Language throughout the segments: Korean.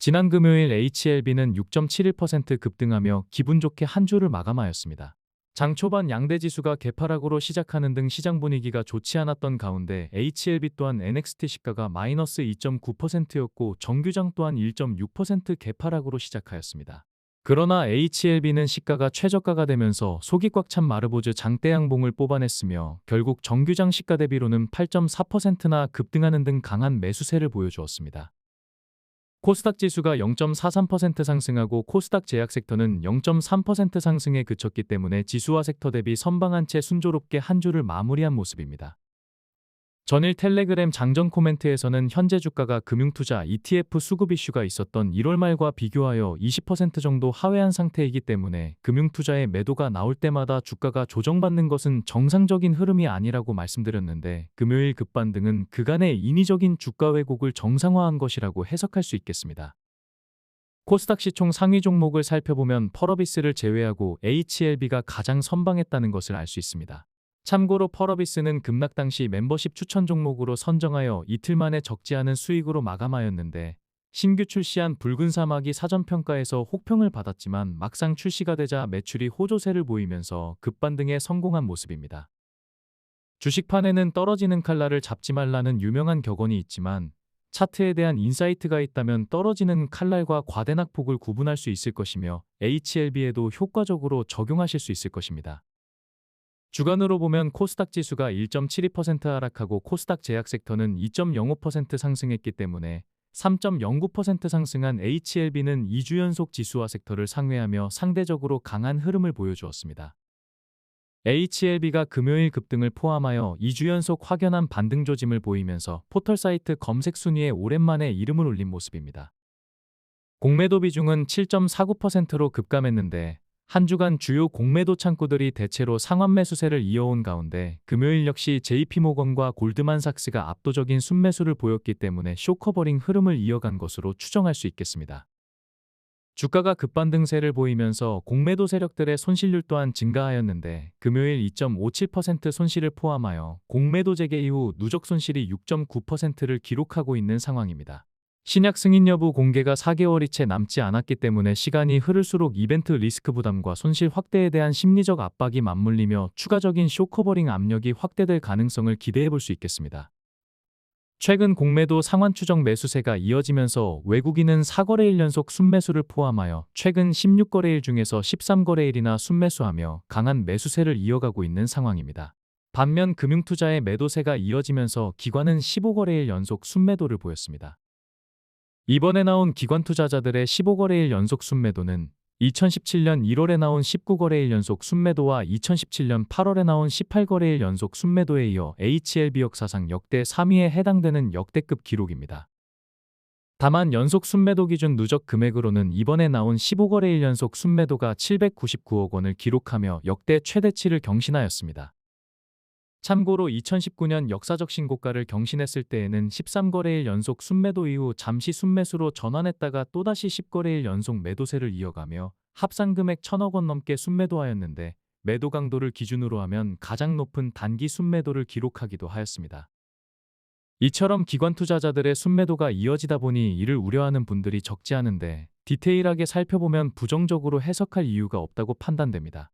지난 금요일 HLB는 6.71% 급등하며 기분 좋게 한 주를 마감하였습니다. 장 초반 양대 지수가 개파락으로 시작하는 등 시장 분위기가 좋지 않았던 가운데 HLB 또한 NXT 시가가 마이너스 2.9%였고 정규장 또한 1.6% 개파락으로 시작하였습니다. 그러나 HLB는 시가가 최저가가 되면서 속이 꽉 찬 마르보즈 장대 양봉을 뽑아냈으며 결국 정규장 시가 대비로는 8.4%나 급등하는 등 강한 매수세를 보여주었습니다. 코스닥 지수가 0.43% 상승하고 코스닥 제약 섹터는 0.3% 상승에 그쳤기 때문에 지수와 섹터 대비 선방한 채 순조롭게 한 주를 마무리한 모습입니다. 전일 텔레그램 장전 코멘트에서는 현재 주가가 금융투자 ETF 수급 이슈가 있었던 1월 말과 비교하여 20% 정도 하회한 상태이기 때문에 금융투자의 매도가 나올 때마다 주가가 조정받는 것은 정상적인 흐름이 아니라고 말씀드렸는데 금요일 급반등은 그간의 인위적인 주가 왜곡을 정상화한 것이라고 해석할 수 있겠습니다. 코스닥 시총 상위 종목을 살펴보면 펄어비스를 제외하고 HLB가 가장 선방했다는 것을 알 수 있습니다. 참고로 펄어비스는 급락 당시 멤버십 추천 종목으로 선정하여 이틀 만에 적지 않은 수익으로 마감하였는데 신규 출시한 붉은 사막이 사전평가에서 혹평을 받았지만 막상 출시가 되자 매출이 호조세를 보이면서 급반등에 성공한 모습입니다. 주식판에는 떨어지는 칼날을 잡지 말라는 유명한 격언이 있지만 차트에 대한 인사이트가 있다면 떨어지는 칼날과 과대낙폭을 구분할 수 있을 것이며 HLB에도 효과적으로 적용하실 수 있을 것입니다. 주간으로 보면 코스닥 지수가 1.72% 하락하고 코스닥 제약 섹터는 2.05% 상승했기 때문에 3.09% 상승한 HLB는 2주 연속 지수와 섹터를 상회하며 상대적으로 강한 흐름을 보여주었습니다. HLB가 금요일 급등을 포함하여 2주 연속 확연한 반등 조짐을 보이면서 포털사이트 검색 순위에 오랜만에 이름을 올린 모습입니다. 공매도 비중은 7.49%로 급감했는데 한 주간 주요 공매도 창구들이 대체로 상환 매수세를 이어온 가운데 금요일 역시 JP모건과 골드만삭스가 압도적인 순매수를 보였기 때문에 쇼커버링 흐름을 이어간 것으로 추정할 수 있겠습니다. 주가가 급반등세를 보이면서 공매도 세력들의 손실률 또한 증가하였는데 금요일 2.57% 손실을 포함하여 공매도 재개 이후 누적 손실이 6.9%를 기록하고 있는 상황입니다. 신약 승인 여부 공개가 4개월이 채 남지 않았기 때문에 시간이 흐를수록 이벤트 리스크 부담과 손실 확대에 대한 심리적 압박이 맞물리며 추가적인 쇼커버링 압력이 확대될 가능성을 기대해 볼 수 있겠습니다. 최근 공매도 상환 추정 매수세가 이어지면서 외국인은 4거래일 연속 순매수를 포함하여 최근 16거래일 중에서 13거래일이나 순매수하며 강한 매수세를 이어가고 있는 상황입니다. 반면 금융투자의 매도세가 이어지면서 기관은 15거래일 연속 순매도를 보였습니다. 이번에 나온 기관 투자자들의 15거래일 연속 순매도는 2017년 1월에 나온 19거래일 연속 순매도와 2017년 8월에 나온 18거래일 연속 순매도에 이어 HLB 역사상 역대 3위에 해당되는 역대급 기록입니다. 다만 연속 순매도 기준 누적 금액으로는 이번에 나온 15거래일 연속 순매도가 799억 원을 기록하며 역대 최대치를 경신하였습니다. 참고로 2019년 역사적 신고가를 경신했을 때에는 13거래일 연속 순매도 이후 잠시 순매수로 전환했다가 또다시 10거래일 연속 매도세를 이어가며 합산 금액 1,000억 원 넘게 순매도하였는데 매도 강도를 기준으로 하면 가장 높은 단기 순매도를 기록하기도 하였습니다. 이처럼 기관 투자자들의 순매도가 이어지다 보니 이를 우려하는 분들이 적지 않은데 디테일하게 살펴보면 부정적으로 해석할 이유가 없다고 판단됩니다.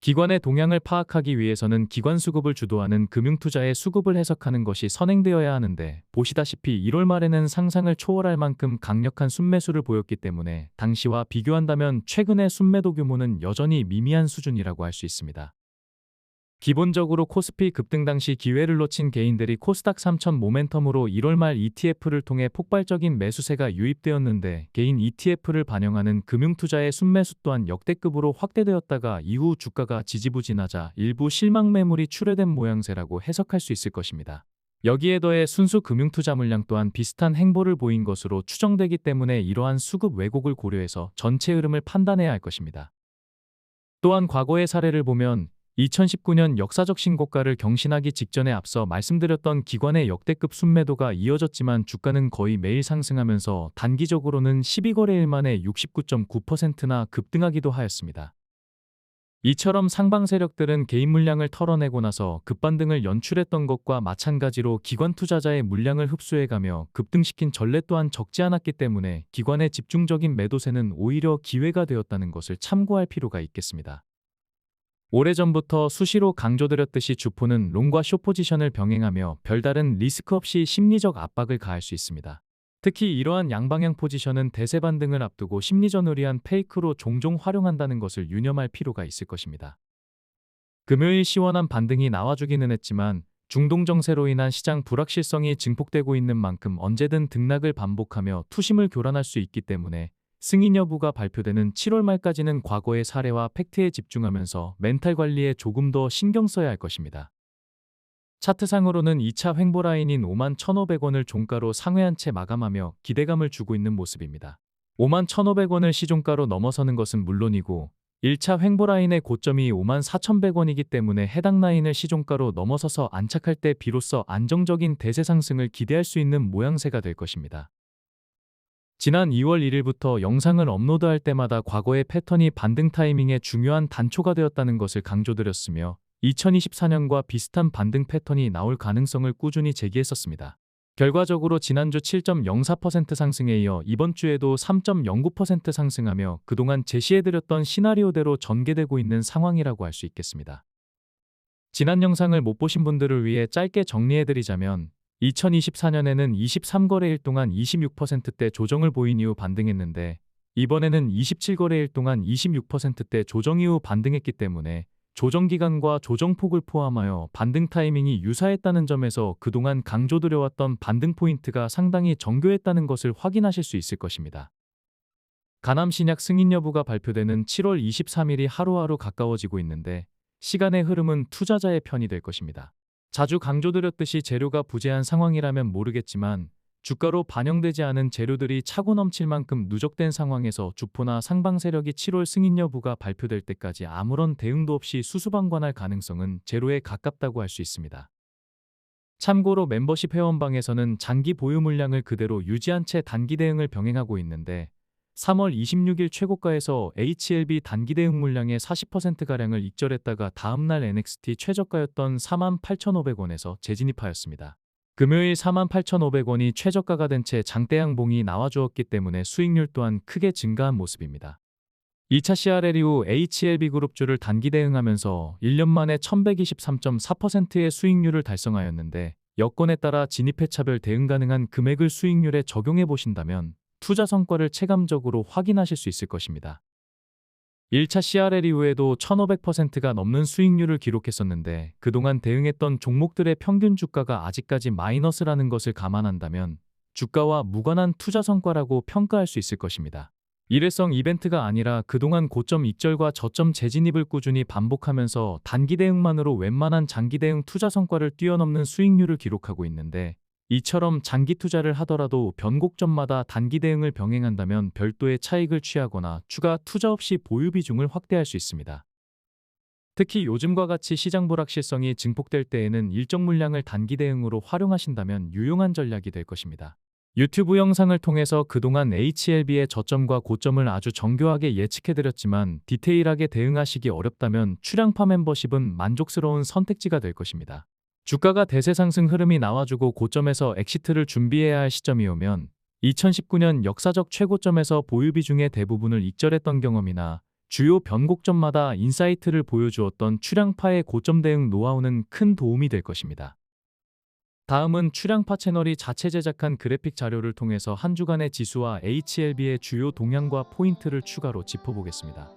기관의 동향을 파악하기 위해서는 기관 수급을 주도하는 금융투자의 수급을 해석하는 것이 선행되어야 하는데 보시다시피 1월 말에는 상상을 초월할 만큼 강력한 순매수를 보였기 때문에 당시와 비교한다면 최근의 순매도 규모는 여전히 미미한 수준이라고 할 수 있습니다. 기본적으로 코스피 급등 당시 기회를 놓친 개인들이 코스닥 3000 모멘텀으로 1월 말 ETF를 통해 폭발적인 매수세가 유입되었는데 개인 ETF를 반영하는 금융투자의 순매수 또한 역대급으로 확대되었다가 이후 주가가 지지부진하자 일부 실망 매물이 출회된 모양새라고 해석할 수 있을 것입니다. 여기에 더해 순수 금융투자 물량 또한 비슷한 행보를 보인 것으로 추정되기 때문에 이러한 수급 왜곡을 고려해서 전체 흐름을 판단해야 할 것입니다. 또한 과거의 사례를 보면 2019년 역사적 신고가를 경신하기 직전에 앞서 말씀드렸던 기관의 역대급 순매도가 이어졌지만 주가는 거의 매일 상승하면서 단기적으로는 12거래일 만에 69.9%나 급등하기도 하였습니다. 이처럼 상방 세력들은 개인 물량을 털어내고 나서 급반등을 연출했던 것과 마찬가지로 기관 투자자의 물량을 흡수해가며 급등시킨 전례 또한 적지 않았기 때문에 기관의 집중적인 매도세는 오히려 기회가 되었다는 것을 참고할 필요가 있겠습니다. 오래전부터 수시로 강조드렸듯이 주포는 롱과 숏 포지션을 병행하며 별다른 리스크 없이 심리적 압박을 가할 수 있습니다. 특히 이러한 양방향 포지션은 대세 반등을 앞두고 심리전을 위한 페이크로 종종 활용한다는 것을 유념할 필요가 있을 것입니다. 금요일 시원한 반등이 나와주기는 했지만 중동 정세로 인한 시장 불확실성이 증폭되고 있는 만큼 언제든 등락을 반복하며 투심을 교란할 수 있기 때문에 승인 여부가 발표되는 7월 말까지는 과거의 사례와 팩트에 집중하면서 멘탈 관리에 조금 더 신경 써야 할 것입니다. 차트상으로는 2차 횡보 라인인 51,500원을 종가로 상회한 채 마감하며 기대감을 주고 있는 모습입니다. 51,500원을 시종가로 넘어서는 것은 물론이고 1차 횡보 라인의 고점이 54,100원이기 때문에 해당 라인을 시종가로 넘어서서 안착할 때 비로소 안정적인 대세 상승을 기대할 수 있는 모양새가 될 것입니다. 지난 2월 1일부터 영상을 업로드할 때마다 과거의 패턴이 반등 타이밍의 중요한 단초가 되었다는 것을 강조드렸으며 2024년과 비슷한 반등 패턴이 나올 가능성을 꾸준히 제기했었습니다. 결과적으로 지난주 7.04% 상승에 이어 이번 주에도 3.09% 상승하며 그동안 제시해드렸던 시나리오대로 전개되고 있는 상황이라고 할 수 있겠습니다. 지난 영상을 못 보신 분들을 위해 짧게 정리해드리자면 2024년에는 23거래일 동안 26%대 조정을 보인 이후 반등했는데 이번에는 27거래일 동안 26%대 조정 이후 반등했기 때문에 조정기간과 조정폭을 포함하여 반등 타이밍이 유사했다는 점에서 그동안 강조드려왔던 반등 포인트가 상당히 정교했다는 것을 확인하실 수 있을 것입니다. 가남신약 승인 여부가 발표되는 7월 23일이 하루하루 가까워지고 있는데 시간의 흐름은 투자자의 편이 될 것입니다. 자주 강조드렸듯이 재료가 부재한 상황이라면 모르겠지만 주가로 반영되지 않은 재료들이 차고 넘칠 만큼 누적된 상황에서 주포나 상방 세력이 7월 승인 여부가 발표될 때까지 아무런 대응도 없이 수수방관할 가능성은 제로에 가깝다고 할 수 있습니다. 참고로 멤버십 회원방에서는 장기 보유 물량을 그대로 유지한 채 단기 대응을 병행하고 있는데 3월 26일 최고가에서 HLB 단기 대응 물량의 40%가량을 익절했다가 다음날 NXT 최저가였던 48,500원에서 재진입하였습니다. 금요일 48,500원이 최저가가 된 채 장대양봉이 나와주었기 때문에 수익률 또한 크게 증가한 모습입니다. 2차 CRL 이후 HLB그룹주를 단기 대응하면서 1년 만에 1123.4%의 수익률을 달성하였는데 여건에 따라 진입회차별 대응 가능한 금액을 수익률에 적용해 보신다면 투자 성과를 체감적으로 확인하실 수 있을 것입니다. 1차 CRL 이후에도 1500%가 넘는 수익률을 기록했었는데 그동안 대응했던 종목들의 평균 주가가 아직까지 마이너스라는 것을 감안한다면 주가와 무관한 투자 성과라고 평가할 수 있을 것입니다. 일회성 이벤트가 아니라 그동안 고점 익절과 저점 재진입을 꾸준히 반복하면서 단기 대응만으로 웬만한 장기 대응 투자 성과를 뛰어넘는 수익률을 기록하고 있는데 이처럼 장기 투자를 하더라도 변곡점마다 단기 대응을 병행한다면 별도의 차익을 취하거나 추가 투자 없이 보유 비중을 확대할 수 있습니다. 특히 요즘과 같이 시장 불확실성이 증폭될 때에는 일정 물량을 단기 대응으로 활용하신다면 유용한 전략이 될 것입니다. 유튜브 영상을 통해서 그동안 HLB의 저점과 고점을 아주 정교하게 예측해드렸지만 디테일하게 대응하시기 어렵다면 출양파 멤버십은 만족스러운 선택지가 될 것입니다. 주가가 대세 상승 흐름이 나와주고 고점에서 엑시트를 준비해야 할 시점이 오면 2019년 역사적 최고점에서 보유 비중의 대부분을 익절했던 경험이나 주요 변곡점마다 인사이트를 보여주었던 출양파의 고점 대응 노하우는 큰 도움이 될 것입니다. 다음은 출양파 채널이 자체 제작한 그래픽 자료를 통해서 한 주간의 지수와 HLB의 주요 동향과 포인트를 추가로 짚어보겠습니다.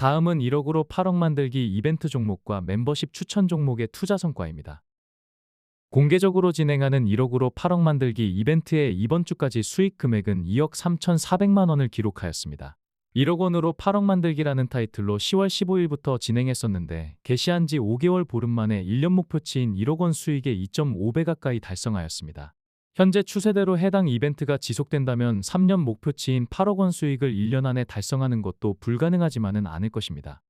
다음은 1억으로 8억 만들기 이벤트 종목과 멤버십 추천 종목의 투자 성과입니다. 공개적으로 진행하는 1억으로 8억 만들기 이벤트의 이번 주까지 수익 금액은 2억 3,400만 원을 기록하였습니다. 1억 원으로 8억 만들기라는 타이틀로 10월 15일부터 진행했었는데 개시한 지 5개월 보름 만에 1년 목표치인 1억 원 수익의 2.5배 가까이 달성하였습니다. 현재 추세대로 해당 이벤트가 지속된다면 3년 목표치인 8억 원 수익을 1년 안에 달성하는 것도 불가능하지만은 않을 것입니다.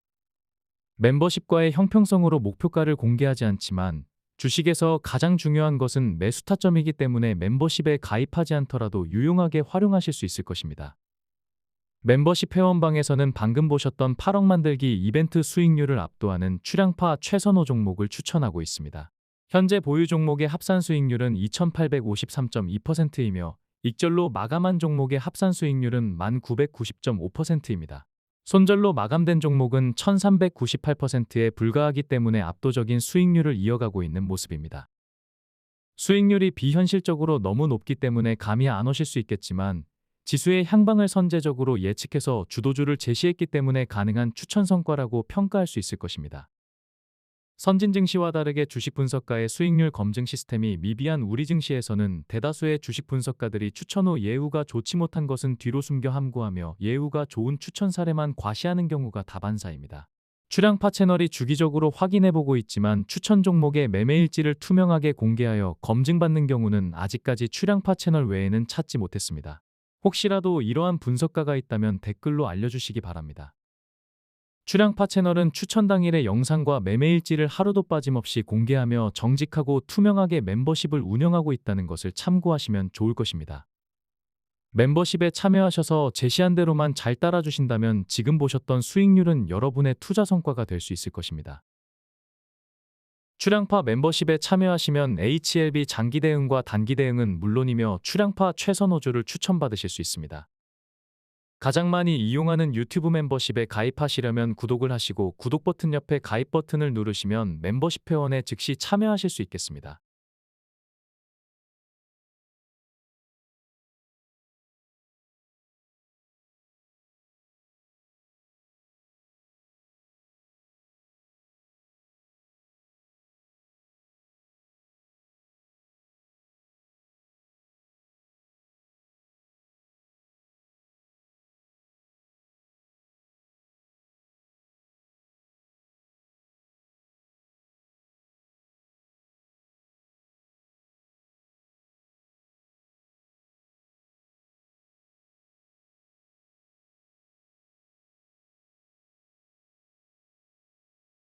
멤버십과의 형평성으로 목표가를 공개하지 않지만 주식에서 가장 중요한 것은 매수 타점이기 때문에 멤버십에 가입하지 않더라도 유용하게 활용하실 수 있을 것입니다. 멤버십 회원방에서는 방금 보셨던 8억 만들기 이벤트 수익률을 압도하는 출량파 최선호 종목을 추천하고 있습니다. 현재 보유 종목의 합산 수익률은 2,853.2%이며 익절로 마감한 종목의 합산 수익률은 1,990.5%입니다. 손절로 마감된 종목은 1,398%에 불과하기 때문에 압도적인 수익률을 이어가고 있는 모습입니다. 수익률이 비현실적으로 너무 높기 때문에 감이 안 오실 수 있겠지만 지수의 향방을 선제적으로 예측해서 주도주를 제시했기 때문에 가능한 추천 성과라고 평가할 수 있을 것입니다. 선진 증시와 다르게 주식 분석가의 수익률 검증 시스템이 미비한 우리 증시에서는 대다수의 주식 분석가들이 추천 후 예후가 좋지 못한 것은 뒤로 숨겨 함구하며 예후가 좋은 추천 사례만 과시하는 경우가 다반사입니다. 출량파 채널이 주기적으로 확인해보고 있지만 추천 종목의 매매일지를 투명하게 공개하여 검증받는 경우는 아직까지 출량파 채널 외에는 찾지 못했습니다. 혹시라도 이러한 분석가가 있다면 댓글로 알려주시기 바랍니다. 출량파 채널은 추천 당일의 영상과 매매일지를 하루도 빠짐없이 공개하며 정직하고 투명하게 멤버십을 운영하고 있다는 것을 참고하시면 좋을 것입니다. 멤버십에 참여하셔서 제시한 대로만 잘 따라주신다면 지금 보셨던 수익률은 여러분의 투자 성과가 될 수 있을 것입니다. 출량파 멤버십에 참여하시면 HLB 장기 대응과 단기 대응은 물론이며 출량파 최선호주를 추천받으실 수 있습니다. 가장 많이 이용하는 유튜브 멤버십에 가입하시려면 구독을 하시고 구독 버튼 옆에 가입 버튼을 누르시면 멤버십 회원에 즉시 참여하실 수 있겠습니다.